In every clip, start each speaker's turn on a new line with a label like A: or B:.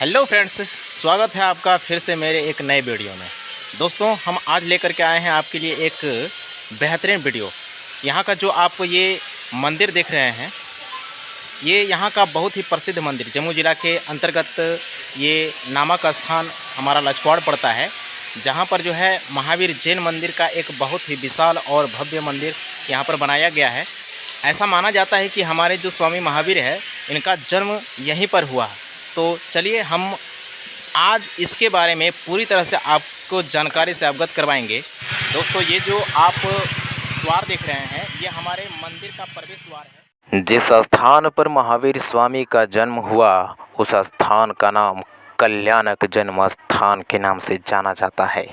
A: Hello friends, स्वागत है आपका फिर से मेरे एक नए वीडियो में। दोस्तों, हम आज लेकर के आए हैं आपके लिए एक बेहतरीन वीडियो। यहाँ का जो आप ये मंदिर देख रहे हैं, ये यहाँ का बहुत ही प्रसिद्ध मंदिर, जम्मू ज़िला के अंतर्गत ये नामक स्थान हमारा लछवाड़ पड़ता है, जहाँ पर जो है महावीर जैन मंदिर का एक बहुत ही विशाल और भव्य मंदिर यहाँ पर बनाया गया है। ऐसा माना जाता है कि हमारे जो स्वामी महावीर है, इनका जन्म यहीं पर हुआ। तो चलिए हम आज इसके बारे में पूरी तरह से आपको जानकारी से अवगत करवाएंगे। दोस्तों, ये जो आप द्वार देख रहे हैं, ये हमारे मंदिर का प्रवेश द्वार है।
B: जिस स्थान पर महावीर स्वामी का जन्म हुआ, उस स्थान का नाम कल्याणक जन्म स्थान के नाम से जाना जाता है।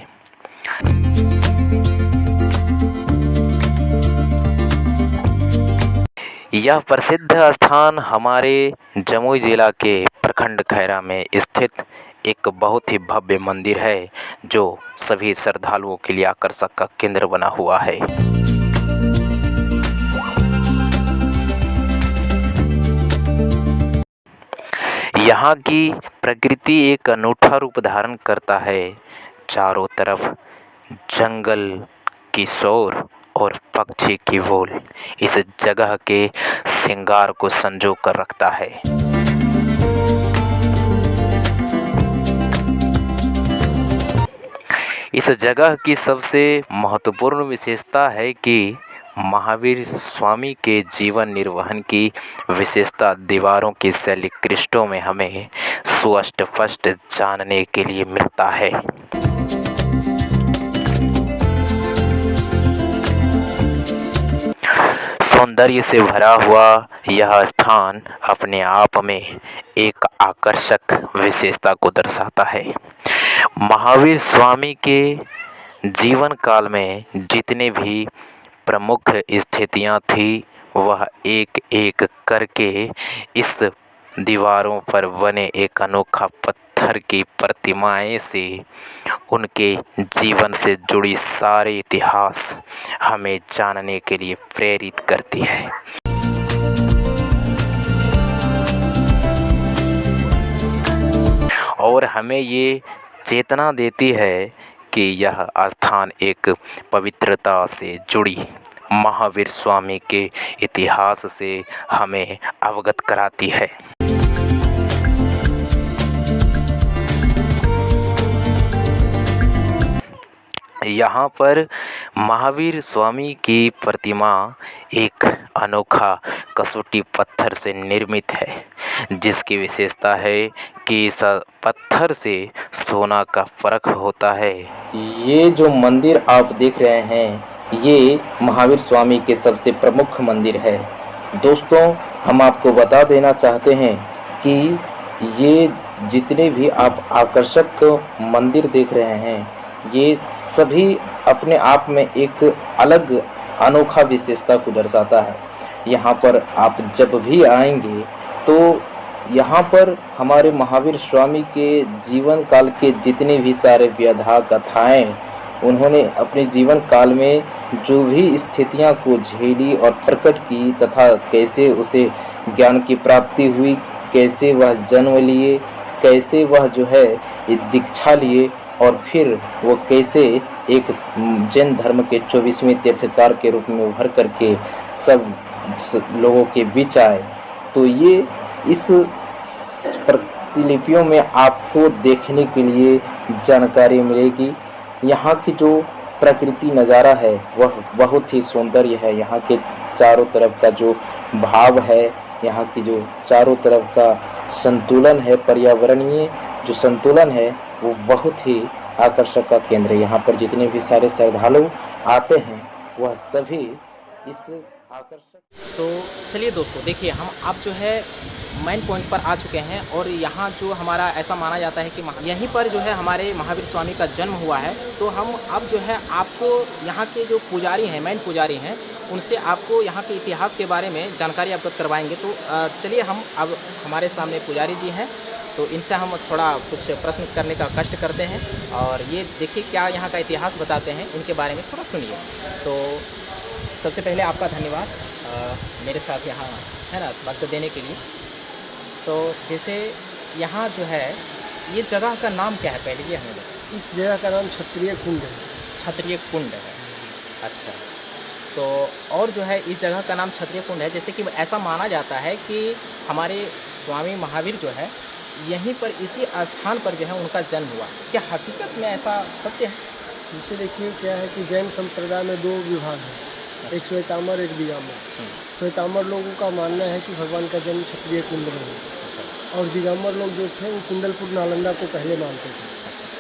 B: यह प्रसिद्ध स्थान हमारे जमुई जिला के प्रखंड खैरा में स्थित एक बहुत ही भव्य मंदिर है, जो सभी श्रद्धालुओं के लिए आकर्षक का केंद्र बना हुआ है। यहाँ की प्रकृति एक अनूठा रूप धारण करता है। चारों तरफ जंगल की शोर और पक्षी की बोल इस जगह के श्रृंगार को संजो कर रखता है। इस जगह की सबसे महत्वपूर्ण विशेषता है कि महावीर स्वामी के जीवन निर्वहन की विशेषता दीवारों की शैली कृष्टों में हमें सुस्पष्ट जानने के लिए मिलता है। सौंदर्य से भरा हुआ यह स्थान अपने आप में एक आकर्षक विशेषता को दर्शाता है। महावीर स्वामी के जीवन काल में जितने भी प्रमुख स्थितियां थी, वह एक एक करके इस दीवारों पर बने एक अनोखा पत्थर की प्रतिमाएं से उनके जीवन से जुड़ी सारे इतिहास हमें जानने के लिए प्रेरित करती है। और हमें ये चेतना देती है कि यह स्थान एक पवित्रता से जुड़ी महावीर स्वामी के इतिहास से हमें अवगत कराती है। यहाँ पर महावीर स्वामी की प्रतिमा एक अनोखा कसौटी पत्थर से निर्मित है, जिसकी विशेषता है कि इस पत्थर से सोना का फर्क होता है।
A: ये जो मंदिर आप देख रहे हैं, ये महावीर स्वामी के सबसे प्रमुख मंदिर है। दोस्तों, हम आपको बता देना चाहते हैं कि ये जितने भी आप आकर्षक मंदिर देख रहे हैं, ये सभी अपने आप में एक अलग अनोखा विशेषता को दर्शाता है। यहाँ पर आप जब भी आएंगे तो यहाँ पर हमारे महावीर स्वामी के जीवन काल के जितने भी सारे व्यथा कथाएँ, उन्होंने अपने जीवन काल में जो भी स्थितियाँ को झेली और प्रकट की, तथा कैसे उसे ज्ञान की प्राप्ति हुई, कैसे वह जन्म लिए, कैसे वह जो है दीक्षा लिए, और फिर वो कैसे एक जैन धर्म के 24वें तीर्थकार के रूप में उभर करके सब लोगों के बीच आए। तो ये इस प्रतिलिपियों में आपको देखने के लिए जानकारी मिलेगी। यहाँ की जो प्रकृति नज़ारा है, वह बहुत ही सौंदर्य है। यहाँ के चारों तरफ का जो भाव है, यहाँ की जो चारों तरफ का संतुलन है, पर्यावरणीय जो संतुलन है, वो बहुत ही आकर्षक का केंद्र है। यहाँ पर जितने भी सारे श्रद्धालु आते हैं, वह सभी इस आकर्षक।
C: तो चलिए दोस्तों, देखिए हम आप जो है मेन पॉइंट पर आ चुके हैं, और यहाँ जो हमारा ऐसा माना जाता है कि यहीं पर जो है हमारे महावीर स्वामी का जन्म हुआ है। तो हम अब जो है आपको यहाँ के जो पुजारी हैं, मेन पुजारी हैं, उनसे आपको यहाँ के इतिहास के बारे में जानकारी अवगत करवाएंगे। तो चलिए हम अब हमारे सामने पुजारी जी हैं, तो इनसे हम थोड़ा कुछ प्रश्न करने का कष्ट करते हैं, और ये देखिए क्या यहाँ का इतिहास बताते हैं, इनके बारे में थोड़ा सुनिए। तो सबसे पहले आपका धन्यवाद मेरे साथ यहाँ है ना वक्त देने के लिए। तो जैसे यहाँ जो है ये जगह का नाम क्या है पहले ये हमें बताइए।
D: इस जगह का नाम क्षत्रिय कुंड है।
C: क्षत्रिय कुंड है। अच्छा, तो और जो है इस जगह का नाम क्षत्रिय कुंड है, जैसे कि ऐसा माना जाता है कि हमारे स्वामी महावीर जो है यहीं पर इसी स्थान पर जो है उनका जन्म हुआ। क्या हकीकत में ऐसा सत्य है?
D: जिससे देखिए क्या है कि जैन संप्रदाय में दो विभाग हैं, एक श्वेतांबर एक दिगंबर। श्वेतांबर लोगों का मानना है कि भगवान का जन्म क्षत्रिय कुंड में हुआ, और दिगंबर लोग जो थे वो कुंडलपुर नालंदा को पहले मानते थे।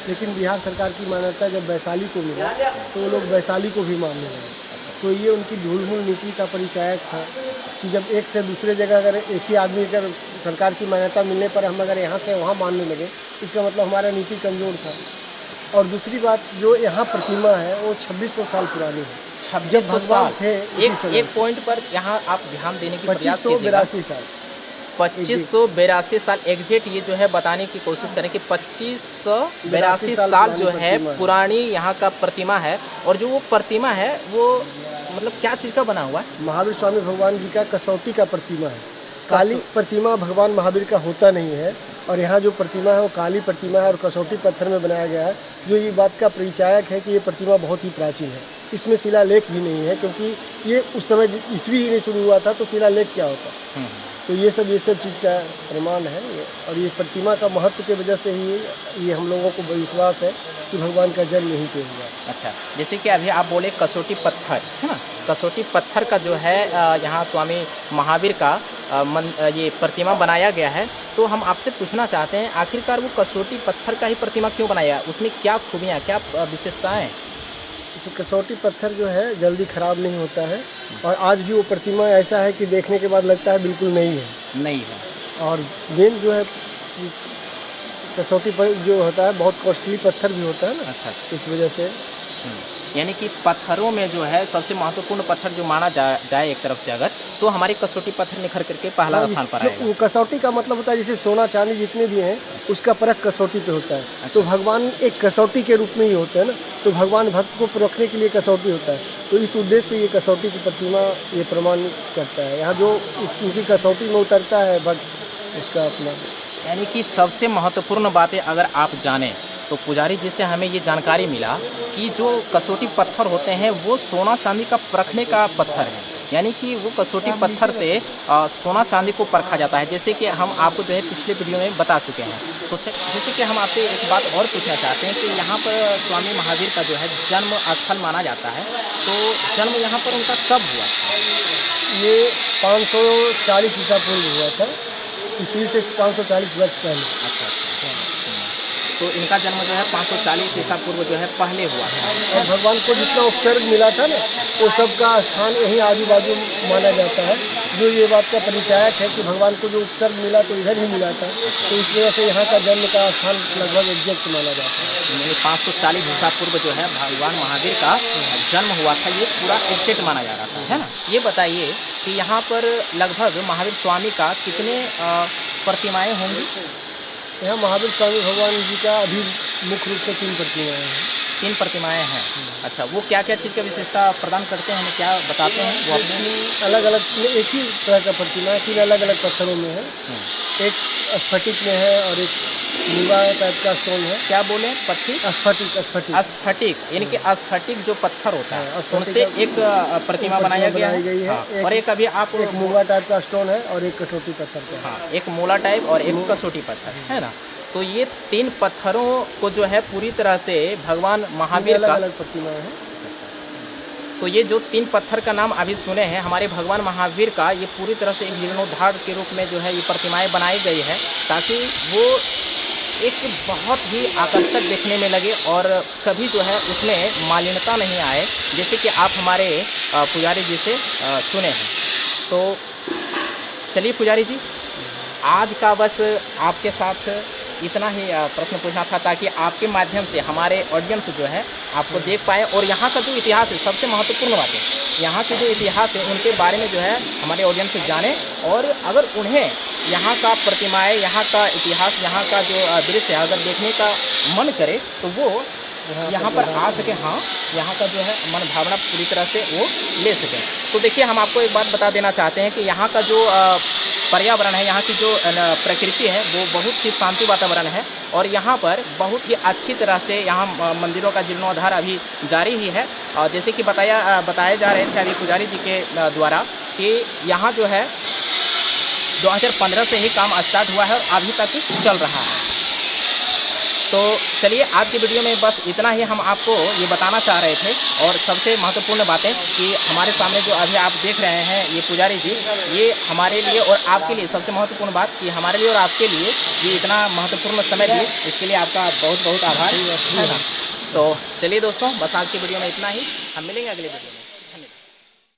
D: लेकिन बिहार सरकार की मान्यता जब वैशाली को मिला तो वो लोग वैशाली को भी मानने लगे। तो ये उनकी ढूलमूल नीति का परिचायक था कि जब एक से दूसरे जगह अगर एक ही आदमी अगर सरकार की मान्यता मिलने पर हम अगर यहाँ से वहाँ मानने लगे, इसका मतलब हमारा नीति कमज़ोर था। और दूसरी बात, जो यहाँ प्रतिमा है वो 2600 साल पुरानी है।
C: 2600 साल
D: थे
C: एक पॉइंट पर यहाँ आप ध्यान देने की प्रयास कीजिएगा।
D: 2582 साल
C: 2582 साल एग्जैक्ट ये जो है बताने की कोशिश करें कि 2582 साल जो है पुरानी यहाँ का प्रतिमा है। और जो वो प्रतिमा है वो मतलब क्या चीज़ का बना हुआ है?
D: महावीर स्वामी भगवान जी का कसौटी का प्रतिमा है। काली प्रतिमा भगवान महावीर का होता नहीं है, और यहाँ जो प्रतिमा है वो काली प्रतिमा है और कसौटी पत्थर में बनाया गया है, जो ये बात का परिचायक है कि ये प्रतिमा बहुत ही प्राचीन है। इसमें शिलालेख भी नहीं है, क्योंकि ये उस समय ईस्वी ही नहीं शुरू हुआ था, तो शिलालेख क्या होता। तो ये सब चीज़ का प्रमाण है। और ये प्रतिमा का महत्व की वजह से ही ये हम लोगों को विश्वास है कि भगवान का जन्म यहीं पे हुआ।
C: अच्छा, जैसे कि अभी आप बोले कसौटी पत्थर है ना, कसौटी पत्थर का जो है यहाँ स्वामी महावीर का ये प्रतिमा बनाया गया है। तो हम आपसे पूछना चाहते हैं आखिरकार वो कसौटी पत्थर का ही प्रतिमा क्यों बनाया, उसमें क्या खूबियाँ क्या विशेषताएँ?
D: इस कसौटी पत्थर जो है जल्दी ख़राब नहीं होता है, और आज भी वो प्रतिमा ऐसा है कि देखने के बाद लगता है बिल्कुल नहीं है। और मेन जो है कसौटी पर जो होता है बहुत कॉस्टली पत्थर भी होता है ना।
C: अच्छा,
D: इस वजह से
C: यानी कि पत्थरों में जो है सबसे महत्वपूर्ण पत्थर जो माना जाए एक तरफ से अगर, तो हमारी कसौटी पत्थर निखर करके पहला स्थान पर आएगा।
D: कसौटी का मतलब होता है जैसे सोना चांदी जितने भी हैं उसका परख कसौटी पे होता है। अच्छा। तो भगवान एक कसौटी के रूप में ही होता है ना, तो भगवान भक्त को परखने के लिए कसौटी होता है। तो इस उद्देश्य से ये कसौटी की प्रतिमा ये प्रमाण करता है। यहाँ जो उनकी कसौटी में उतरता है भक्त उसका अपना,
C: यानी कि सबसे महत्वपूर्ण बातें अगर आप जानें तो पुजारी जी से हमें ये जानकारी मिला कि जो कसौटी पत्थर होते हैं वो सोना चांदी का परखने का पत्थर है। यानी कि वो कसौटी पत्थर से सोना चांदी को परखा जाता है, जैसे कि हम आपको जो है पिछले वीडियो में बता चुके हैं। तो जैसे कि हम आपसे एक बात और पूछना चाहते हैं कि यहाँ पर स्वामी महावीर का जो है जन्म स्थल माना जाता है, तो जन्म यहाँ पर उनका कब हुआ?
D: ये 540 ईसा पूर्व हुआ था, इसी से 540 वर्ष पहले।
C: अच्छा, तो इनका जन्म जो है 540 ईसा पूर्व जो है पहले हुआ है।
D: और भगवान को जितना उपसर्ग मिला था ना वो सबका स्थान यहीं आजू बाजू माना जाता है, जो ये बात का परिचायक है कि भगवान को जो उपसर्ग मिला तो इधर ही मिला था। तो इस वजह से यहाँ का जन्म का स्थान लगभग एग्जैक्ट माना जाता है।
C: 540 ईसा पूर्व जो है भगवान महावीर का जन्म हुआ था, ये पूरा एग्जैक्ट माना जा रहा था, है ना। ये बताइए कि यहाँ पर लगभग महावीर स्वामी का कितने प्रतिमाएँ होंगी?
D: यहाँ महावीर स्वामी भगवान जी का अभी मुख्य रूप से 3 प्रतिमाएँ हैं।
C: 3 प्रतिमाएँ हैं। अच्छा, वो क्या क्या चीज़ का विशेषता प्रदान करते हैं, हमें क्या बताते हैं? वो अपने
D: अलग अलग एक ही तरह का प्रतिमा है, 3 अलग अलग पत्थरों में है। एक स्फटिक में है और एक नीला टाइप का स्टोन है।
C: क्या बोले? स्फटिक यानी कि स्फटिक जो पत्थर होता है उनसे एक प्रतिमा बनाया गया है। और एक अभी आप
D: एक मूंगा टाइप का स्टोन है और एक कसौटी पत्थर का।
C: हाँ, एक मूला टाइप और एक कसौटी पत्थर है ना। तो ये 3 पत्थरों को जो है पूरी तरह से भगवान महावीर का
D: अलग प्रतिमा है।
C: तो ये जो 3 पत्थर का नाम अभी सुने हैं हमारे भगवान महावीर का, ये पूरी तरह से एक जीर्णोद्धार के रूप में जो है ये प्रतिमाएं बनाई गई है, ताकि वो एक बहुत ही आकर्षक देखने में लगे और कभी जो है उसमें मालिन्यता नहीं आए, जैसे कि आप हमारे पुजारी जी से सुने हैं। तो चलिए पुजारी जी, आज का बस आपके साथ इतना ही प्रश्न पूछना था, ताकि आपके माध्यम से हमारे ऑडियंस जो है आपको देख पाए और यहाँ का जो इतिहास है, सबसे महत्वपूर्ण बात है यहाँ के जो इतिहास है उनके बारे में जो है हमारे ऑडियंस जाने, और अगर उन्हें यहाँ का प्रतिमाएँ, यहाँ का इतिहास, यहाँ का जो दृश्य अगर देखने का मन करे तो वो यहाँ पर आ सके। हाँ, यहाँ का जो है मन भावना पूरी तरह से वो ले सकें। तो देखिए, हम आपको एक बात बता देना चाहते हैं कि यहाँ का जो पर्यावरण है, यहाँ की जो प्रकृति है वो बहुत ही शांति वातावरण है और यहाँ पर बहुत ही अच्छी तरह से यहाँ मंदिरों का जीर्णोद्धार अभी जारी ही है। और जैसे कि बताए जा रहे थे अभी पुजारी जी के द्वारा कि यहाँ जो है 2015 से ही काम स्टार्ट हुआ है और अभी तक चल रहा है। तो चलिए आज की वीडियो में बस इतना ही हम आपको ये बताना चाह रहे थे। और सबसे महत्वपूर्ण बातें कि हमारे सामने जो अभी आप देख रहे हैं ये पुजारी जी, ये हमारे लिए और आपके लिए सबसे महत्वपूर्ण बात कि हमारे लिए और आपके लिए ये इतना महत्वपूर्ण समय दिए, इसके लिए आपका बहुत बहुत आभार है ना। तो चलिए दोस्तों, बस आज की वीडियो में इतना ही, हम मिलेंगे अगले वीडियो में।